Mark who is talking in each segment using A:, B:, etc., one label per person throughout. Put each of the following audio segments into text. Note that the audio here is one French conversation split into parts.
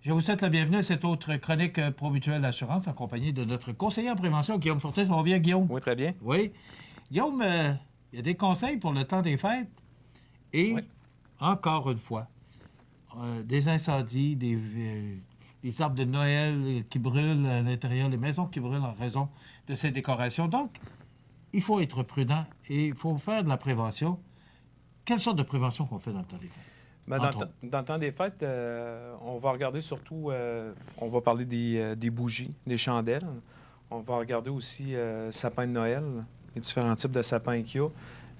A: Je vous souhaite la bienvenue à cette autre chronique Promutuelle Assurance en compagnie de notre conseiller en prévention, Guillaume Fortin. Ça va bien, Guillaume?
B: Oui, très bien.
A: Oui. Guillaume, il y a des conseils pour le temps des fêtes et,
B: Oui.
A: encore une fois, des incendies, des arbres de Noël qui brûlent à l'intérieur, les maisons qui brûlent en raison de ces décorations. Donc, il faut être prudent et il faut faire de la prévention. Quelle sorte de prévention qu'on fait dans le temps des fêtes?
B: Dans le temps des fêtes, on va regarder surtout, on va parler des bougies, des chandelles. On va regarder aussi sapins de Noël, les différents types de sapins qu'il y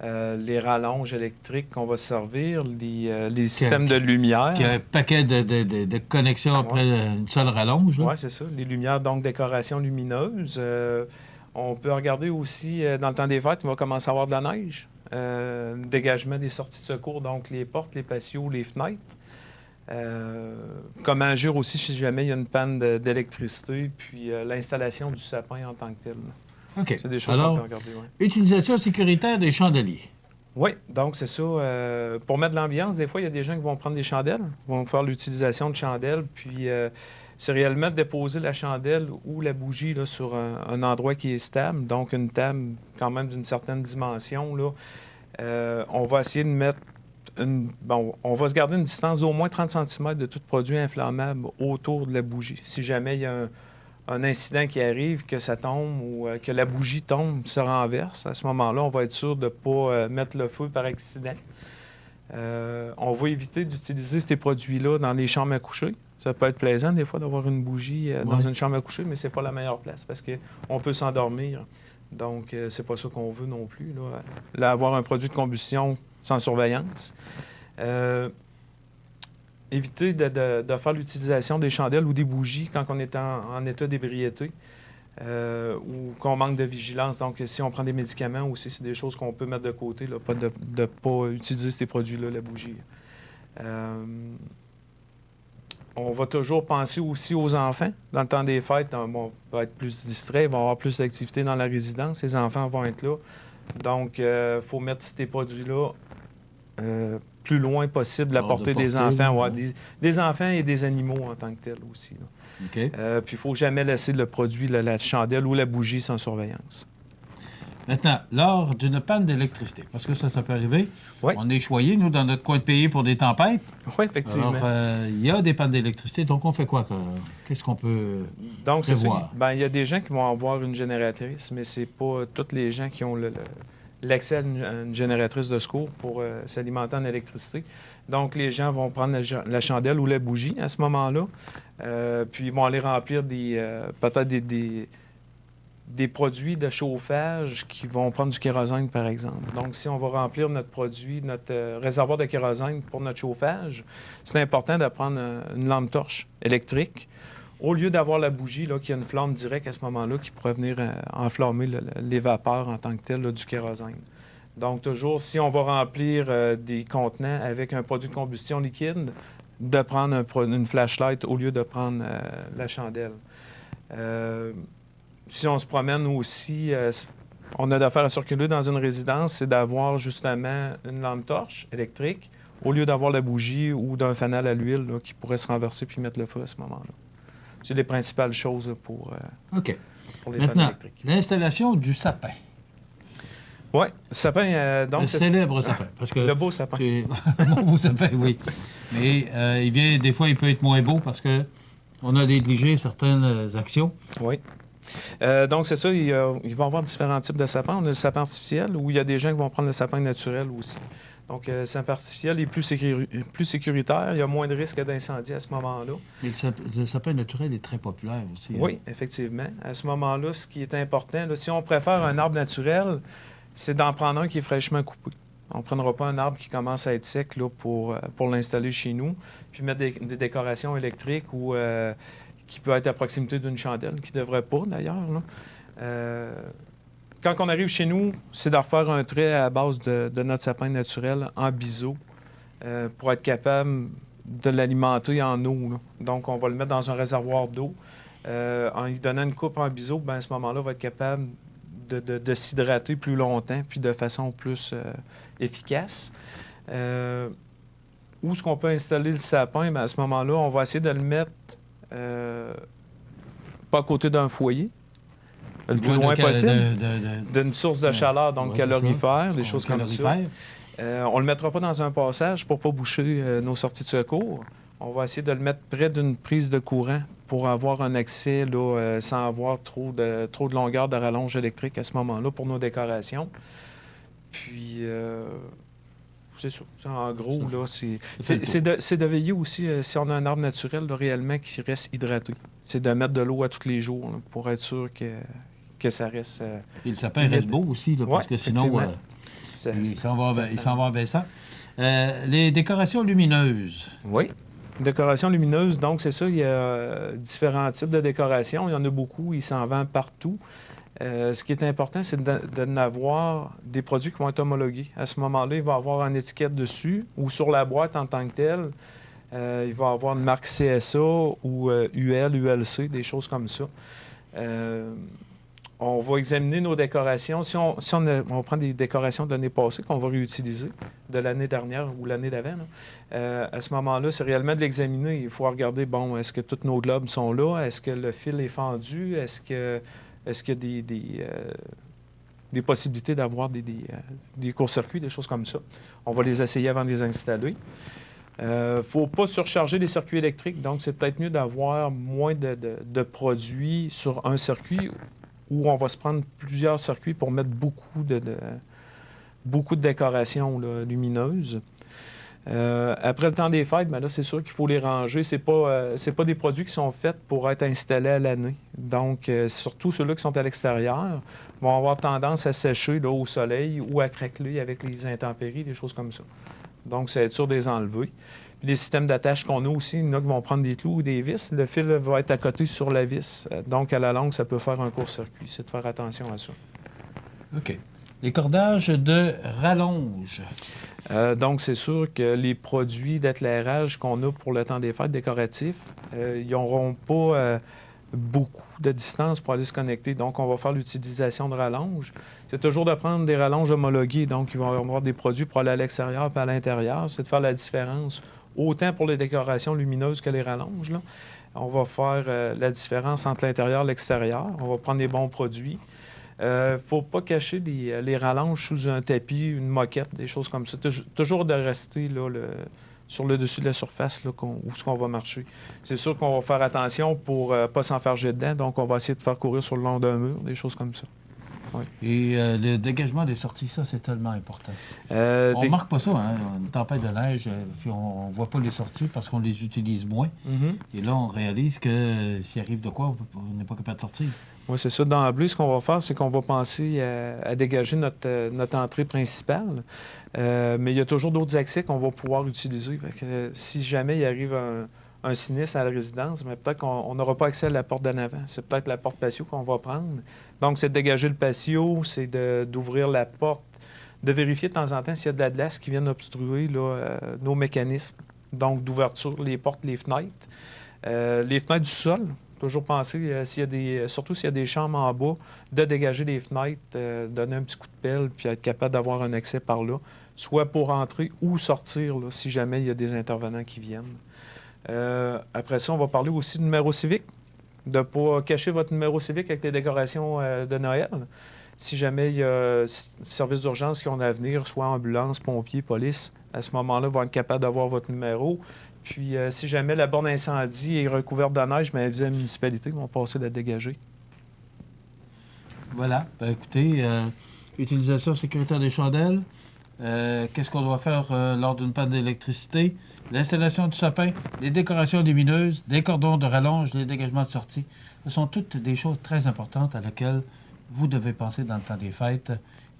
B: a, les rallonges électriques qu'on va servir, les systèmes de lumière.
A: Il y a un paquet de connexions après une seule rallonge.
B: Oui, c'est ça. Les lumières, donc décoration lumineuse. On peut regarder aussi, dans le temps des fêtes, il va commencer à avoir de la neige. Dégagement des sorties de secours, donc les portes, les patios, les fenêtres. Comment agir aussi si jamais il y a une panne d'électricité, puis l'installation du sapin en tant que tel.
A: OK.
B: C'est des choses qu'on peut regarder. Ouais.
A: Utilisation sécuritaire des chandeliers.
B: Oui, donc c'est ça. Pour mettre de l'ambiance, des fois, il y a des gens qui vont prendre des chandelles, vont faire l'utilisation de chandelles, puis c'est réellement de déposer la chandelle ou la bougie là, sur un endroit qui est stable, donc une table quand même d'une certaine dimension. Là. On va essayer de mettre on va se garder une distance d'au moins 30 cm de tout produit inflammable autour de la bougie. Si jamais il y a un incident qui arrive, que ça tombe ou que la bougie tombe, se renverse, à ce moment-là, on va être sûr de ne pas mettre le feu par accident. On va éviter d'utiliser ces produits-là dans les chambres à coucher. Ça peut être plaisant, des fois, d'avoir une bougie dans une chambre à coucher, mais c'est pas la meilleure place parce qu'on peut s'endormir. Donc, c'est pas ça qu'on veut non plus. Là, avoir un produit de combustion sans surveillance. Éviter de faire l'utilisation des chandelles ou des bougies quand on est en état d'ébriété ou qu'on manque de vigilance. Donc, si on prend des médicaments aussi, c'est des choses qu'on peut mettre de côté, là, pas de ne pas utiliser ces produits-là, la bougie. On va toujours penser aussi aux enfants. Dans le temps des fêtes, on va être plus distrait, il va y avoir plus d'activités dans la résidence. Les enfants vont être là. Donc, il faut mettre ces produits-là plus loin possible de la portée des enfants. Ouais, des enfants et des animaux en tant que tels aussi.
A: Okay.
B: Puis, il ne faut jamais laisser le produit, la chandelle ou la bougie sans surveillance.
A: Maintenant, lors d'une panne d'électricité, parce que ça peut arriver, on est choyé, nous, dans notre coin de pays pour des tempêtes.
B: Oui, effectivement.
A: Alors, il y a des pannes d'électricité, donc on fait quoi? Qu'est-ce qu'on peut prévoir?
B: Il y a des gens qui vont avoir une génératrice, mais c'est pas tous les gens qui ont l'accès à une génératrice de secours pour s'alimenter en électricité. Donc, les gens vont prendre la chandelle ou la bougie à ce moment-là, puis ils vont aller remplir peut-être des produits de chauffage qui vont prendre du kérosène, par exemple. Donc, si on va remplir notre produit, notre réservoir de kérosène pour notre chauffage, c'est important de prendre une lampe torche électrique au lieu d'avoir la bougie, là, qui a une flamme directe à ce moment-là qui pourrait venir enflammer les vapeurs en tant que tel là, du kérosène. Donc, toujours, si on va remplir des contenants avec un produit de combustion liquide, de prendre une flashlight au lieu de prendre la chandelle. Si on se promène aussi, on a d'affaires à circuler dans une résidence, c'est d'avoir justement une lampe torche électrique au lieu d'avoir la bougie ou d'un fanal à l'huile là, qui pourrait se renverser puis mettre le feu à ce moment-là. C'est les principales choses pour les pannes électriques.
A: L'installation du sapin.
B: Oui, sapin. Donc,
A: le célèbre sapin. Parce que
B: le beau sapin.
A: Mon beau sapin, oui. Mais des fois, il peut être moins beau parce qu'on a négligé certaines actions.
B: Oui. Donc, c'est ça, il va y avoir différents types de sapins. On a le sapin artificiel, où il y a des gens qui vont prendre le sapin naturel aussi. Donc, le sapin artificiel est plus sécuritaire. Il y a moins de risque d'incendie à ce moment-là.
A: Mais le sapin naturel est très populaire aussi.
B: Oui, effectivement. À ce moment-là, ce qui est important, là, si on préfère un arbre naturel, c'est d'en prendre un qui est fraîchement coupé. On ne prendra pas un arbre qui commence à être sec là, pour l'installer chez nous, puis mettre des décorations électriques ou qui peut être à proximité d'une chandelle, qui ne devrait pas d'ailleurs. Quand on arrive chez nous, c'est de refaire un trait à la base de notre sapin naturel en biseau pour être capable de l'alimenter en eau. Là. Donc, on va le mettre dans un réservoir d'eau. En lui donnant une coupe en biseau, à ce moment-là, on va être capable de s'hydrater plus longtemps puis de façon plus efficace. où est-ce qu'on peut installer le sapin? Bien, à ce moment-là, on va essayer de le mettre pas à côté d'un foyer, le plus loin possible, d'une source de chaleur, donc calorifère, des choses comme ça. On ne le mettra pas dans un passage pour ne pas boucher nos sorties de secours. On va essayer de le mettre près d'une prise de courant pour avoir un accès là, sans avoir trop de longueur de rallonge électrique à ce moment-là pour nos décorations. Puis, c'est ça. En gros, là, c'est de veiller aussi, si on a un arbre naturel, là, réellement, qui reste hydraté. C'est de mettre de l'eau à tous les jours là, pour être sûr que ça reste...
A: Et le sapin reste beau aussi, là, parce que sinon, il s'en va en baissant. Les décorations lumineuses.
B: Oui. Décoration lumineuse, donc c'est ça, il y a différents types de décorations. Il y en a beaucoup, ils s'en vendent partout. Ce qui est important, c'est de n'avoir des produits qui vont être homologués. À ce moment-là, il va y avoir une étiquette dessus ou sur la boîte en tant que telle. Il va y avoir une marque CSA ou UL, ULC, des choses comme ça. On va examiner nos décorations. Si on prend des décorations de l'année passée qu'on va réutiliser, de l'année dernière ou l'année d'avant, à ce moment-là, c'est réellement de l'examiner. Il faut regarder, bon, est-ce que tous nos globes sont là? Est-ce que le fil est fendu? Est-ce qu'il y a des possibilités d'avoir des courts-circuits, des choses comme ça? On va les essayer avant de les installer. Il ne faut pas surcharger les circuits électriques, donc c'est peut-être mieux d'avoir moins de produits sur un circuit où on va se prendre plusieurs circuits pour mettre beaucoup de décorations là, lumineuses. Après le temps des fêtes, bien là, c'est sûr qu'il faut les ranger. C'est pas des produits qui sont faits pour être installés à l'année. Donc, surtout ceux-là qui sont à l'extérieur vont avoir tendance à sécher là, au soleil ou à craqueler avec les intempéries, des choses comme ça. Donc, c'est être sûr de les enlever. Les systèmes d'attache qu'on a aussi, il y en a qui vont prendre des clous ou des vis. Le fil va être à côté sur la vis. Donc, à la longue, ça peut faire un court-circuit. C'est de faire attention à ça. OK.
A: Les cordages de rallonge.
B: Donc, c'est sûr que les produits d'éclairage qu'on a pour le temps des fêtes décoratifs, ils n'auront pas beaucoup de distance pour aller se connecter. Donc, on va faire l'utilisation de rallonge. C'est toujours de prendre des rallonges homologuées. Donc, ils vont avoir des produits pour aller à l'extérieur et à l'intérieur. C'est de faire la différence, autant pour les décorations lumineuses que les rallonges, là. On va faire la différence entre l'intérieur et l'extérieur. On va prendre les bons produits. Il ne faut pas cacher les rallonges sous un tapis, une moquette, des choses comme ça. Toujours de rester là, sur le dessus de la surface là, où est-ce qu'on va marcher. C'est sûr qu'on va faire attention pour ne pas s'enfarger dedans, donc on va essayer de faire courir sur le long d'un mur, des choses comme ça. Oui.
A: Et le dégagement des sorties, ça, c'est tellement important. On ne remarque pas ça, hein? Une tempête de neige, puis on ne voit pas les sorties parce qu'on les utilise moins. Mm-hmm. Et là, on réalise que s'il arrive de quoi, on n'est pas capable de sortir.
B: Oui, c'est ça. D'emblée, ce qu'on va faire, c'est qu'on va penser à dégager notre entrée principale. Mais il y a toujours d'autres accès qu'on va pouvoir utiliser. Fait que, si jamais il arrive un sinistre à la résidence, mais peut-être qu'on n'aura pas accès à la porte d'en avant. C'est peut-être la porte patio qu'on va prendre. Donc, c'est de dégager le patio, c'est d'ouvrir la porte, de vérifier de temps en temps s'il y a de la glace qui vient obstruer là, nos mécanismes. Donc, d'ouverture, les portes, les fenêtres. Les fenêtres du sol. Toujours penser, surtout s'il y a des chambres en bas, de dégager les fenêtres, donner un petit coup de pelle, puis être capable d'avoir un accès par là, soit pour entrer ou sortir, là, si jamais il y a des intervenants qui viennent. Après ça, on va parler aussi de numéro civique, de ne pas cacher votre numéro civique avec les décorations de Noël. Si jamais il y a service d'urgence qui ont à venir, soit ambulance, pompiers, police, à ce moment-là, ils vont être capables d'avoir votre numéro. Puis, si jamais la borne incendie est recouverte de neige, bien, les municipalités vont passer la dégager.
A: Voilà. Ben, écoutez, utilisation sécuritaire des chandelles. Qu'est-ce qu'on doit faire lors d'une panne d'électricité? L'installation du sapin, les décorations lumineuses, des cordons de rallonge, les dégagements de sortie. Ce sont toutes des choses très importantes à laquelle vous devez penser dans le temps des fêtes.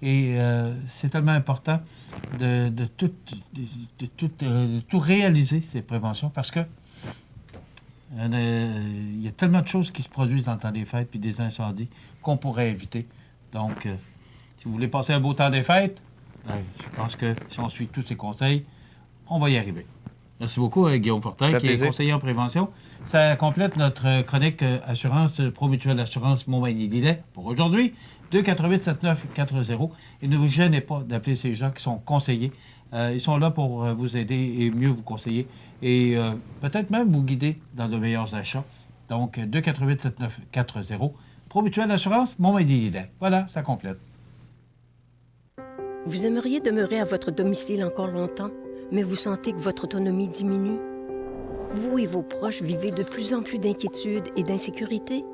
A: Et c'est tellement important de tout réaliser, ces préventions, parce que il y a tellement de choses qui se produisent dans le temps des fêtes, puis des incendies qu'on pourrait éviter. Donc, si vous voulez passer un beau temps des fêtes, je pense que si on suit tous ces conseils, on va y arriver. Merci beaucoup, Guillaume Fortin,
B: Ça fait
A: qui est
B: plaisir.
A: conseiller en prévention. Ça complète notre chronique assurance, Promutuelle Assurance Montmagny-Lillet pour aujourd'hui. 248-7940. Et ne vous gênez pas d'appeler ces gens qui sont conseillers. Ils sont là pour vous aider et mieux vous conseiller et peut-être même vous guider dans de meilleurs achats. Donc, 248-7940. Promutuelle Assurance Montmagny-Lillet. Voilà, ça complète.
C: Vous aimeriez demeurer à votre domicile encore longtemps, mais vous sentez que votre autonomie diminue? Vous et vos proches vivez de plus en plus d'inquiétudes et d'insécurité?